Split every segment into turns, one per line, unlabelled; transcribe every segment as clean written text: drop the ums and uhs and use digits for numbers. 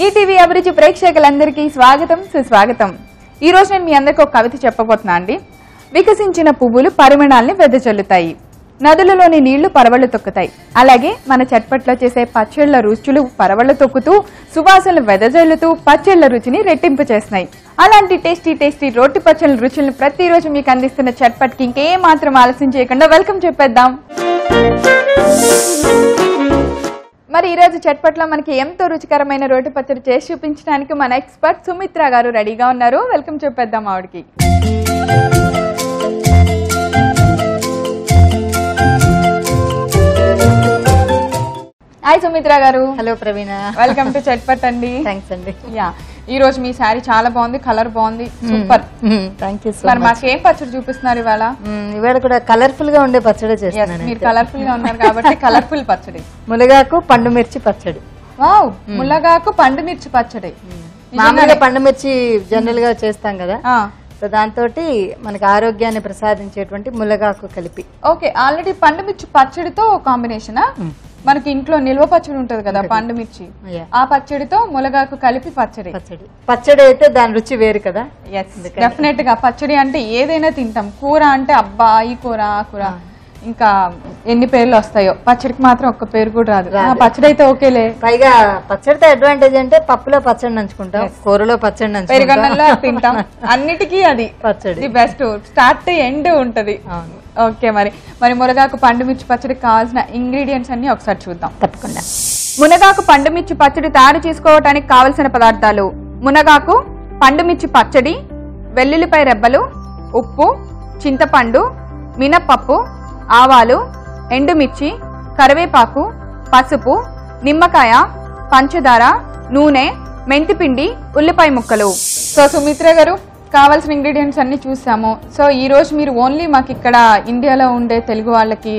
ETV అభిరుచి ప్రేక్షకులందరికీ స్వాగతం సుస్వాగతం. ఈ రోజు నేను మీ అందరికీ ఒక కవిత చెప్పబోతున్నా అండి. వికసించిన పువ్వులు పరిమళాల్ని వెదజల్లుతాయి, నదులలోని నీళ్లు పరవళ్లు తొక్కుతాయి. అలాగే మన చట్పట్లో చేసే పచ్చళ్ళ రుచులు పరవళ్లు తొక్కుతూ సువాసనలు వెదజల్లుతూ పచ్చళ్ళ రుచిని రెట్టింపు చేస్తున్నాయి. అలాంటి టేస్టీ రోటి పచ్చళ్ళ రుచులను ప్రతిరోజు మీకు అందిస్తున్న చట్పట్కి ఇంకేం మాత్రం ఆలస్యం చేయకుండా వెల్కమ్ చెప్పేద్దాం. మరి ఈ రోజు చట్పట్లో మనకి ఎంతో రుచికరమైన రోటి పచ్చడి చేసి చూపించడానికి మన ఎక్స్పర్ట్ సుమిత్ర గారు రెడీగా ఉన్నారు. వెల్కమ్ చెప్పేద్దాం ఆవిడకి. హాయ్ సుమిత్ర గారు.
Hello Praveena,
welcome to chatpat అండి.
థ్యాంక్స్ అండి.
యా, ఈ రోజు మీ శారీ చాలా బాగుంది, కలర్ బాగుంది, super.
Thank you so
much. మాకు ఏం పచ్చడి చూపిస్తున్నారు ఇవాళ?
ఇవాళ కూడా కలర్ఫుల్ గా ఉండే పచ్చడి చేస్తున్నాను.
మీరు కలర్ఫుల్ గా ఉన్నారు కాబట్టి కలర్ఫుల్ పచ్చడి.
మునగాకు పండు మిర్చి పచ్చడి.
వావ్, ముల్లగాకు పండు మిర్చి పచ్చడి.
మామూలుగా పండు మిర్చి జనరల్ గా చేస్తాం కదా, సో దాంతో మనకి ఆరోగ్యాన్ని ప్రసాదించేటువంటి ముల్లగాకు కలిపి.
ఓకే, ఆల్రెడీ పండు మిర్చి పచ్చడితో కాంబినేషన్. మనకి ఇంట్లో నిల్వ పచ్చడి ఉంటది కదా పండు మిర్చి, ఆ పచ్చడితో ములగాకు కలిపి పచ్చడి
అయితే దాని రుచి వేరు కదా.
డెఫినెట్ గా పచ్చడి అంటే ఏదైనా తింటాం, కూర అంటే అబ్బా ఈ కూర ఆ కూర ఇంకా ఎన్ని పేర్లు వస్తాయో, పచ్చడికి మాత్రం ఒక్క పేరు కూడా రాదు. పచ్చడి అయితే ఓకేలే.
పైగా పచ్చడితో అడ్వాంటేజ్ అంటే పప్పులో పచ్చడి నంచుకుంటాం, కూరలో పచ్చడి నంచుకుంటాం,
పెరుగన్నంలో తింటాం, అన్నిటికీ అది పచ్చడి బెస్ట్. స్టార్ట్ టు ఎండ్ ఉంటది. ఓకే, మరి మునగాకు పండు మిర్చి పచ్చడికి కావాల్సిన ఇంగ్రీడియంట్స్ అన్ని ఒకసారి చూద్దాం.
తప్పకుండా.
మునగాకు పండు మిర్చి పచ్చడి తయారు చేసుకోవడానికి కావలసిన పదార్థాలు: మునగాకు, పండు మిర్చి పచ్చడి, వెల్లుల్లిపాయ రెబ్బలు, ఉప్పు, చింతపండు, మినప్పప్పు, ఆవాలు, ఎండుమిర్చి, కరివేపాకు, పసుపు, నిమ్మకాయ, పంచదార, నూనె, మెంతిపిండి, ఉల్లిపాయ ముక్కలు. సో సుమిత్ర గారు, కావాల్సిన ఇంగ్రీడియంట్స్ అన్ని చూసాము. సో ఈ రోజు మీరు ఓన్లీ మాకు ఇక్కడ ఇండియాలో ఉండే తెలుగు వాళ్ళకి,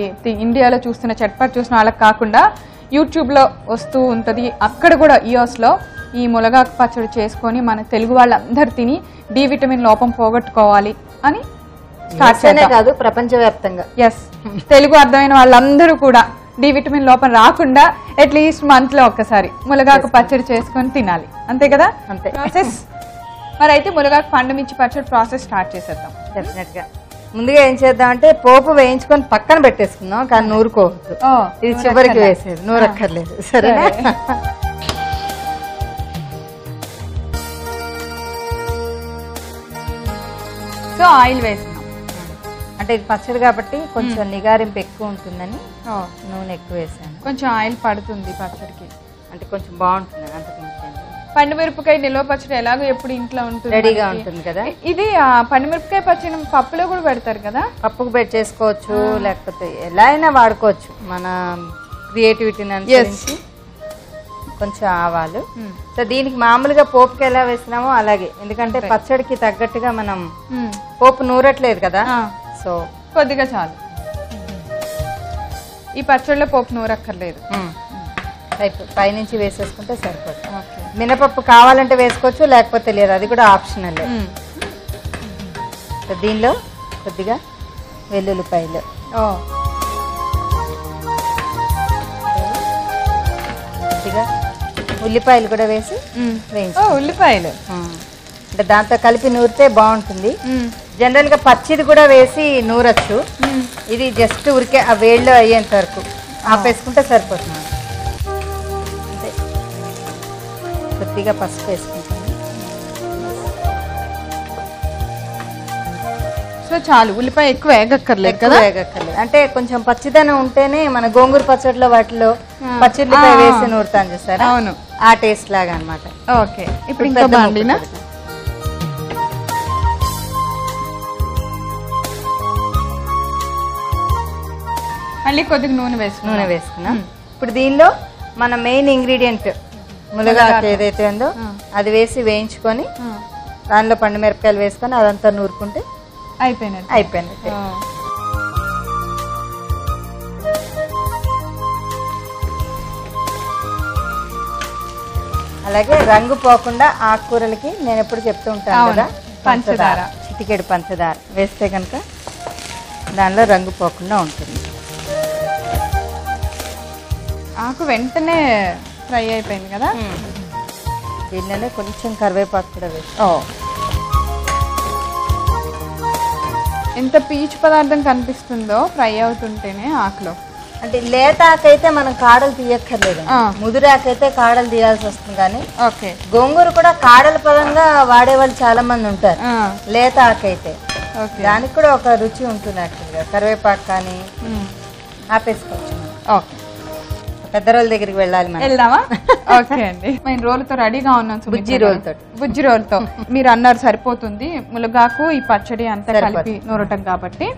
ఇండియాలో చూస్తున్న చట్పట్ చూసిన వాళ్ళకి కాకుండా యూట్యూబ్ లో వస్తూ ఉంటది, అక్కడ కూడా యూఎస్ లో ఈ మునగాకు పచ్చడి చేసుకొని మన తెలుగు వాళ్ళందరూ తిని డి విటమిన్ లోపం పోగొట్టుకోవాలి అని
కాదు, ప్రపంచవ్యాప్తంగా.
ఎస్, తెలుగు అర్థమైన వాళ్ళందరూ కూడా డి విటమిన్ లోపం రాకుండా అట్లీస్ట్ మంత్ లో ఒక్కసారి మునగాకు పచ్చడి చేసుకొని తినాలి, అంతే కదా?
అంతే.
మరి అయితే మునగాకు పండు మిర్చి పచ్చడి ప్రాసెస్ స్టార్ట్ చేసేద్దాం.
డెఫినెట్ గా ముందుగా ఏం చేద్దాం అంటే పోపు వేయించుకొని పక్కన పెట్టేసుకుందాం, కానీ నూరుకోవద్దు. ఇది చివరికి వేసేది, నూరక్కర్లేదు. సరేనా?
సో ఆయిల్ వేస్తున్నాం
అంటే ఇది పచ్చడి కాబట్టి కొంచెం నిగారింపు ఎక్కువ ఉంటుందని నూనె ఎక్కువ వేసాను.
కొంచెం ఆయిల్ పడుతుంది పచ్చడికి,
అంటే కొంచెం బాగుంటుంది. అంతకుమించి
పండు మిరపకాయ నిల్వ పచ్చడి ఎలాగో ఎప్పుడు ఇంట్లో ఉంటుంది,
రెడీగా ఉంటుంది కదా.
ఇది పండు మిరపకాయ పచ్చడి పప్పులో కూడా పెడతారు కదా,
పప్పుకు చేసుకోవచ్చు, లేకపోతే ఎలా అయినా వాడుకోవచ్చు మన క్రియేటివిటీని అనుసరించి. కొంచెం ఆవాలు. సో దీనికి మామూలుగా పోపుకి ఎలా వేసినామో అలాగే, ఎందుకంటే పచ్చడికి తగ్గట్టుగా మనం పోపు నూరట్లేదు కదా, సో
కొద్దిగా చాలు. ఈ పచ్చడిలో పోపు నూరక్కర్లేదు,
పైనుంచి వేసేసుకుంటే సరిపోతుంది. మినపప్పు కావాలంటే వేసుకోవచ్చు, లేకపోతే లేదు, అది కూడా ఆప్షనల్. సో దీనిలో కొద్దిగా వెల్లుల్లిపాయలు, కొద్దిగా ఉల్లిపాయలు కూడా వేసి వేయించు.
ఉల్లిపాయలు
అంటే దాంతో కలిపి నూరితే బాగుంటుంది. జనరల్ గా పచ్చిది కూడా వేసి నూరచ్చు, ఇది జస్ట్ ఉరికే ఆ వేళ్ళు అయ్యేంత వరకు ఆపేసుకుంటే సరిపోతుంది. అంటే కొద్దిగా పసుపు వేసుకుంటాను.
సో చాలు, ఉల్లిపాయ ఎక్కువ వేగక్కర్లేదు కదా.
వేగక్కర్లేదు అంటే కొంచెం పచ్చిదనం ఉంటేనే మన గోంగూర పచ్చడిలో వాటిలో పచ్చిమిరపకాయ వేసి నూరుతాను చూసారా, అవును, ఆ టేస్ట్ లాగా అనమాట.
ఓకే, ఇప్పుడు ఇంకా బాండినా మళ్ళీ కొద్దిగా నూనె
వేసుకున్నాం. ఇప్పుడు దీనిలో మన మెయిన్ ఇంగ్రీడియంట్ మునగాకు ఏదైతే ఉందో అది వేసి వేయించుకొని దానిలో పండు మిరపకాయలు వేసుకొని అదంతా నూరుకుంటే అయిపోయినట్టు. అలాగే రంగు పోకుండా ఆకుకూరలకి నేను ఎప్పుడు చెప్తూ ఉంటాను కదా,
పంచదార,
చిటికెడు పంచదార వేస్తే కనుక దానిలో రంగు పోకుండా ఉంటుంది.
ఆకు వెంటనే ఫ్రై అయిపోయింది కదా.
దీనిలోనే కొంచెం కరివేపాకు కూడా వేసి
ఎంత పీచు పదార్థం కనిపిస్తుందో ఫ్రై అవుతుంటేనే ఆకులో.
అంటే లేత ఆకైతే మనం కాడలు తీయక్కర్లేదు, ముదురాకైతే కాడలు తీయాల్సి వస్తుంది. కానీ
ఓకే,
గోంగూర కూడా కాడల పరంగా వాడే వాళ్ళు చాలా మంది ఉంటారు. లేత ఆకైతే దానికి కూడా ఒక రుచి ఉంటుంది. యాక్చువల్గా కరివేపాకు కానీ ఆపేసుకోవచ్చు.
ఓకే,
పెద్ద రోల్ దగ్గరికి వెళ్ళాలి మనం.
వెళ్దామా? ఓకే అండి, మేము రోలుతో రెడీగా ఉన్నాం. బుజ్జి రోలుతో మీరు అన్నారు సరిపోతుంది. ములగాకు ఈ పచ్చడి అంతా కలిపి నూరటం కాబట్టి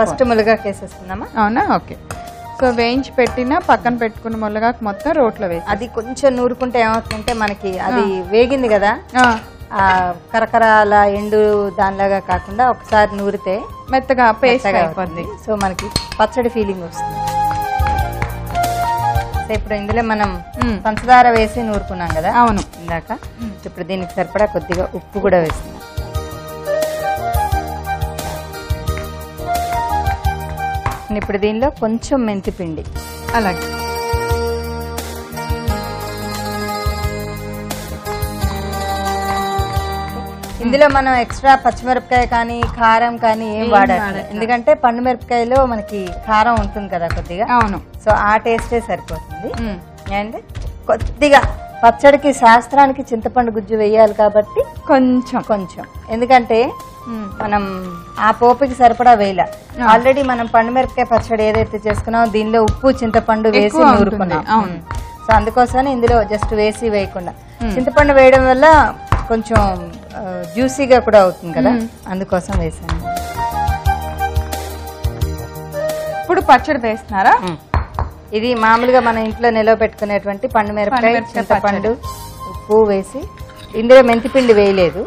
ఫస్ట్ ములగాకు వేసేస్తున్నామా?
అవునా? ఓకే. సో వేయించి పెట్టిన పక్కన పెట్టుకున్న ములగాకు మొత్తం రోట్లో వేసి
అది కొంచెం నూరుకుంటే ఏమవుతుందంటే మనకి అది వేగింది కదా, ఆ కరకరాల ఎండు దానిలాగా కాకుండా ఒకసారి నూరితే
మెత్తగా పేస్ట్ అయిపోద్ది.
సో మనకి పచ్చడి ఫీలింగ్ వస్తుంది. ఇప్పుడు ఇందులో మనం పంచదార వేసి నూరుకున్నాం కదా.
అవును,
ఇందాక. ఇప్పుడు దీనికి సరిపడా కొద్దిగా ఉప్పు కూడా వేస్తున్నాం. ఇప్పుడు దీనిలో కొంచెం మెంతి పిండి.
అలాగే
ఇందులో మనం ఎక్స్ట్రా పచ్చిమిరపకాయ కానీ కారం కానీ ఏం వాడాలి, ఎందుకంటే పండు మిరపకాయలో మనకి కారం ఉంటుంది కదా కొద్దిగా.
అవును.
సో ఆ టేస్టే సరిపోతుంది. అండ్ కొద్దిగా పచ్చడికి శాస్త్రానికి చింతపండు గుజ్జు వేయాలి కాబట్టి కొంచెం ఎందుకంటే మనం ఆ పోపుకి సరిపడా వేయాల. ఆల్రెడీ మనం పండు మిరపకాయ పచ్చడి ఏదైతే చేసుకున్నామో దీనిలో ఉప్పు చింతపండు వేసి నూరుకున్నాం. సో అందుకోసమే ఇందులో జస్ట్ వేసి వేయకుండా చింతపండు వేయడం వల్ల కొంచెం జ్యూసీగా కూడా అవుతుంది కదా, అందుకోసం వేసాను.
ఇప్పుడు పచ్చడి వేస్తున్నారా?
ఇది మామూలుగా మన ఇంట్లో నిలవ పెట్టుకునేటువంటి పండు మిరపకాయ చింతపండు ఉప్పు వేసి ఇందులో మెంతిపిండి వేయలేదు,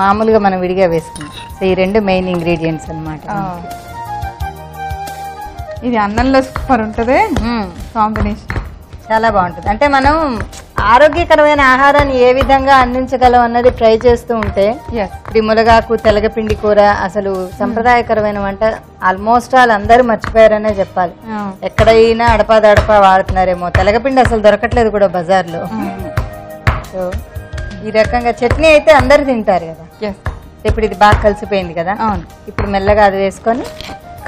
మామూలుగా మనం విడిగా వేసుకున్నాం. సో ఈ రెండు మెయిన్ ఇంగ్రీడియంట్స్ అన్నమాట.
ఇది అన్నంలో సూపర్ ఉంటుంది కాంబినేషన్,
చాలా బాగుంటుంది. అంటే మనం ఆరోగ్యకరమైన ఆహారాన్ని ఏ విధంగా అందించగలం అన్నది ట్రై చేస్తూ ఉంటే ఇప్పుడు ములగాకు తెలగపిండి కూర అసలు సంప్రదాయకరమైన వంట ఆల్మోస్ట్ అందరూ మర్చిపోయారనే చెప్పాలి. ఎక్కడైనా అడపాదడపా వాడుతున్నారేమో, తెలగపిండి అసలు దొరకట్లేదు కూడా బజార్లో. సో ఈ రకంగా చట్నీ అయితే అందరు తింటారు కదా. ఇప్పుడు ఇది బాగా కలిసిపోయింది కదా. ఇప్పుడు మెల్లగా అది వేసుకొని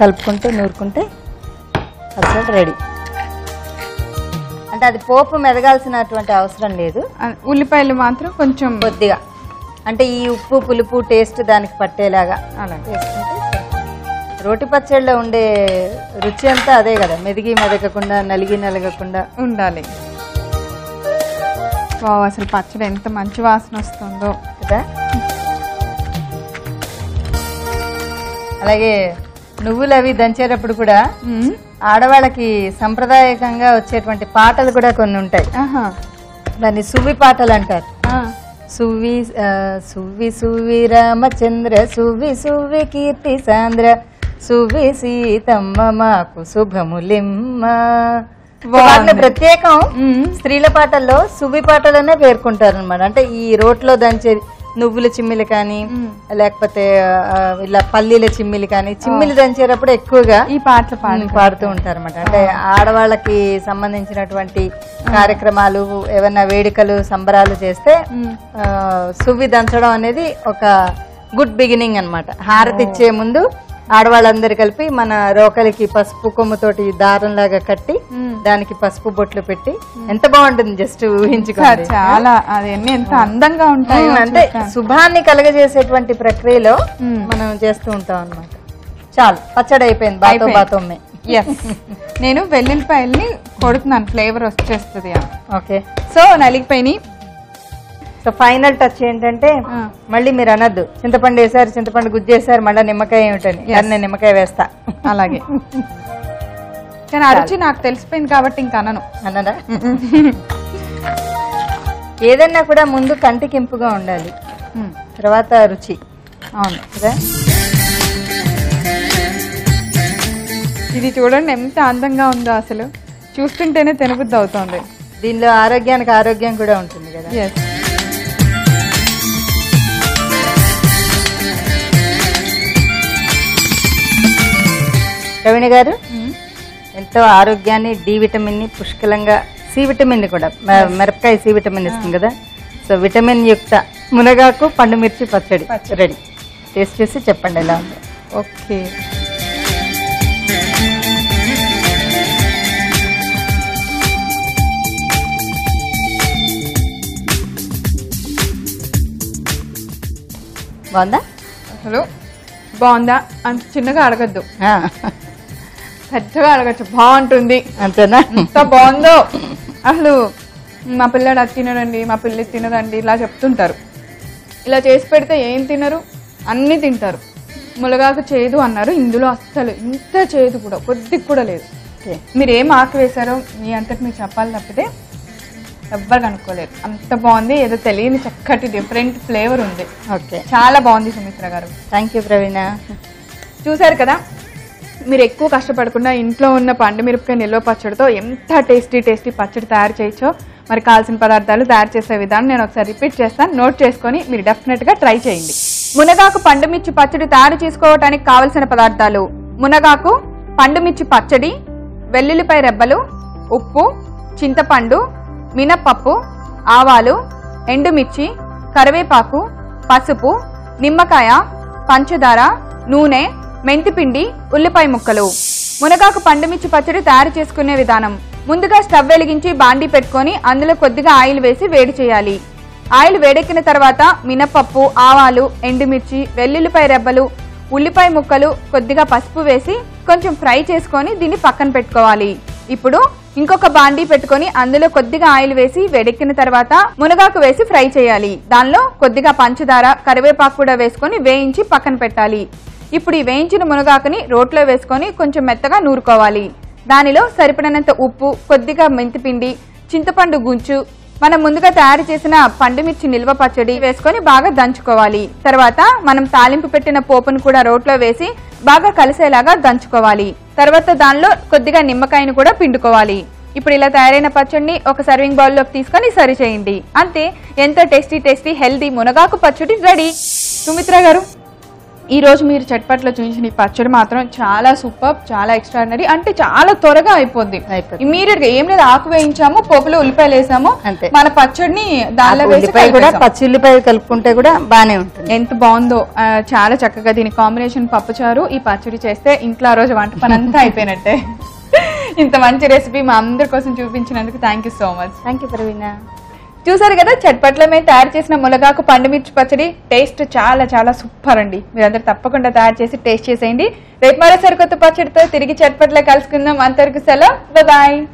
కలుపుకుంటే నూరుకుంటే పచ్చడి రెడీ. అంటే అది పోపు మెదగాల్సినటువంటి అవసరం లేదు,
ఉల్లిపాయలు మాత్రం కొంచెం
కొద్దిగా అంటే ఈ ఉప్పు పులుపు టేస్ట్ దానికి పట్టేలాగా అలా వేసుకుంటే రోటి పచ్చడిలో ఉండే రుచి అంతా అదే కదా, మెదిగి మెదగకుండా నలిగి నలగకుండా ఉండాలి
అసలు పచ్చడి ఎంత మంచి వాసన వస్తుందో
కదా. అలాగే నువ్వులు అవి దంచేటప్పుడు కూడా ఆడవాళ్ళకి సంప్రదాయకంగా వచ్చేటువంటి పాటలు కూడా కొన్ని ఉంటాయి. దాన్ని సువ్వి పాటలు అంటారు. సువ్వి సువ్వి సువ్వి రామచంద్ర సువ్వి సువ్వి కీర్తి సాంద్ర సువ్వి సీతమ్మ మాకు శుభములిమ్మ. వాటిని ప్రత్యేకం స్త్రీల పాటల్లో సువ్వి పాటలనే పేర్కొంటారు అనమాట. అంటే ఈ రోట్లో దంచేది నువ్వుల చిమ్మిలి కానీ లేకపోతే ఇలా పల్లీల చిమ్మిలి కానీ చిమ్మిలి దంచేటప్పుడు ఎక్కువగా ఈ పాటలు పాడుతూ ఉంటారు అనమాట. అంటే ఆడవాళ్ళకి సంబంధించినటువంటి కార్యక్రమాలు ఏమైనా వేడుకలు సంబరాలు చేస్తే సువ్వి దంచడం అనేది ఒక గుడ్ బిగినింగ్ అనమాట. హారతి ఇచ్చే ముందు ఆడవాళ్ళందరూ కలిపి మన రోకలికి పసుపు కొమ్ముతోటి దారం లాగా కట్టి దానికి పసుపు బొట్లు పెట్టి ఎంత బాగుంటుంది జస్ట్ ఊహించుకోండి.
చాలా అదన్నీ ఎంత అందంగా ఉంటాయి.
అంటే శుభాన్ని కలగజేసేటువంటి ప్రక్రియలో మనం చేస్తూ ఉంటాం అన్నమాట. చాలు పచ్చడి అయిపోయింది. బాతోమ్మే.
నేను వెల్లుల్లిపాయల్ని కొడుతున్నాను, ఫ్లేవర్ వచ్చేస్తుంది.
ఓకే,
సో నలిగిపోయినాయి.
సో ఫైనల్ టచ్ ఏంటంటే మళ్ళీ మీరు అనద్దు చింతపండు వేసారు చింతపండు గుజ్జేసారు మళ్ళీ నిమ్మకాయ ఏమిటని, నేను నిమ్మకాయ వేస్తా.
అలాగే కానీ ఆ రుచి నాకు తెలిసిపోయింది కాబట్టి ఇంకా అనను.
అన్నదా? ఏదన్నా కూడా ముందు కంటికి ఇంపుగా ఉండాలి, తర్వాత రుచి.
అవును కదా. ఇది చూడండి ఎంత అందంగా ఉందో, అసలు చూస్తుంటేనే తినబుద్ధి అవుతుంది.
దీనిలో ఆరోగ్యానికి ఆరోగ్యం కూడా ఉంటుంది కదా. రవీణ గారు ఎంతో ఆరోగ్యాన్ని, డి విటమిన్ ని పుష్కలంగా, సి విటమిన్ కూడా, మిరపకాయ సి విటమిన్ ఇస్తుంది కదా, సో విటమిన్ యుక్త మునగాకు పండుమిర్చి పచ్చడి రెడీ. టేస్ట్ చేసి చెప్పండి ఎలా ఉందో.
ఓకే,
బాగుందా?
అసలు బాగుందా అంత చిన్నగా అడగద్దు, పెద్దగా అడగచ్చు. బాగుంటుంది,
అంతేనా?
ఎంత బాగుందో అసలు. మా పిల్లడు అది తినడండి, మా పిల్లి తినదండి ఇలా చెప్తుంటారు. ఇలా చేసి పెడితే ఏం తినరు, అన్నీ తింటారు. మునగాకు చేదు అన్నారు, ఇందులో అస్సలు ఇంత చేదు కూడా కొద్దిగా కూడా లేదు. మీరు ఏం ఆకు వేశారో మీ అంతటి మీరు చెప్పాలి తప్పితే ఎవ్వరు కనుక్కోలేరు. అంత బాగుంది, ఏదో తెలియని చక్కటి డిఫరెంట్ ఫ్లేవర్ ఉంది.
ఓకే,
చాలా బాగుంది సుమిత్ర గారు.
Thank you Praveena.
చూసారు కదా, మీరు ఎక్కువ కష్టపడకుండా ఇంట్లో ఉన్న పండు మిరపకాయ నిల్వ పచ్చడితో ఎంత టేస్టీ పచ్చడి తయారు చేయొచ్చో, మరి కావాల్సిన పదార్థాలు తయారు చేసే విధానం నేను ఒకసారి రిపీట్ చేస్తాను, నోట్ చేసుకొని మీరు డెఫినెట్గా ట్రై చేయండి. మునగాకు పండుమిర్చి పచ్చడి తయారు చేసుకోవడానికి కావలసిన పదార్థాలు: మునగాకు, పండుమిర్చి పచ్చడి, వెల్లుల్లిపాయ రెబ్బలు, ఉప్పు, చింతపండు, మినప్పప్పు, ఆవాలు, ఎండుమిర్చి, కరివేపాకు, పసుపు, నిమ్మకాయ, పంచదార, నూనె, మెంతిపిండి, ఉల్లిపాయ ముక్కలు. మునగాకు పండుమిర్చి పచ్చడి తయారు చేసుకునే విధానం: ముందుగా స్టవ్ వెలిగించి బాండీ పెట్టుకొని అందులో కొద్దిగా ఆయిల్ వేసి వేడి చేయాలి. ఆయిల్ వేడెక్కిన తర్వాత మినపప్పు, ఆవాలు, ఎండుమిర్చి, వెల్లుల్లిపాయ రెబ్బలు, ఉల్లిపాయ ముక్కలు, కొద్దిగా పసుపు వేసి కొంచెం ఫ్రై చేసుకొని దీన్ని పక్కన పెట్టుకోవాలి. ఇప్పుడు ఇంకొక బాండీ పెట్టుకొని అందులో కొద్దిగా ఆయిల్ వేసి వేడెక్కిన తర్వాత మునగాకు వేసి ఫ్రై చేయాలి. దానిలో కొద్దిగా పంచదార, కరివేపాకు కూడా వేసుకొని వేయించి పక్కన పెట్టాలి. ఇప్పుడు ఈ వేయించిన మునగాకుని రోట్లో వేసుకొని కొంచెం మెత్తగా నూరుకోవాలి. దానిలో సరిపడినంత ఉప్పు, కొద్దిగా మెంతిపిండి, చింతపండు గుంచు, మనం ముందుగా తయారు చేసిన పండుమిర్చి నిల్వ పచ్చడి వేసుకొని బాగా దంచుకోవాలి. తర్వాత మనం తాలింపు పెట్టిన పోపును కూడా రోట్లో వేసి బాగా కలిసేలాగా దంచుకోవాలి. తర్వాత దానిలో కొద్దిగా నిమ్మకాయను కూడా పిండుకోవాలి. ఇప్పుడు ఇలా తయారైన పచ్చడిని ఒక సర్వింగ్ బౌల్లోకి తీసుకొని సర్వ్ చేయండి. అంతే, ఎంతో టేస్టీ హెల్దీ మునగాకు పచ్చడి రెడీ. సుమిత్ర గారు, ఈ రోజు మీరు చట్పట్లో చూపించిన ఈ పచ్చడి మాత్రం చాలా సూపర్, చాలా ఎక్స్ట్రాడినరీ. అంటే చాలా త్వరగా అయిపోద్ది. ఇమీడియట్ గా ఏం లేదు, ఆకు వేయించాము, పోపులో ఉల్లిపాయలు వేసాము, మన పచ్చడిని దానిలో వేసి
కూడా పచ్చి ఉల్లిపాయలు కలుపుకుంటే కూడా బానే ఉంటుంది.
ఎంత బాగుందో, చాలా చక్కగా దీని కాంబినేషన్ పప్పుచారు, ఈ పచ్చడి చేస్తే ఇంట్లో ఆ రోజు వంట పని అంతా అయిపోయినట్టే. ఇంత మంచి రెసిపీ మా అందరి కోసం చూపించినందుకు thank you so much.
Thank you Praveena.
చూసారు కదా, చట్పట్లో మేము తయారు చేసిన మునగాకు పండుమిర్చి పచ్చడి. టేస్ట్ చాలా సూపర్ అండి. మీరందరూ తప్పకుండా తయారు చేసి టేస్ట్ చేసేయండి. రేపు మరో సరికొత్త పచ్చడితో తిరిగి చట్పట్లో కలుసుకుందాం. అంతవరకు సెలవు, బాయ్.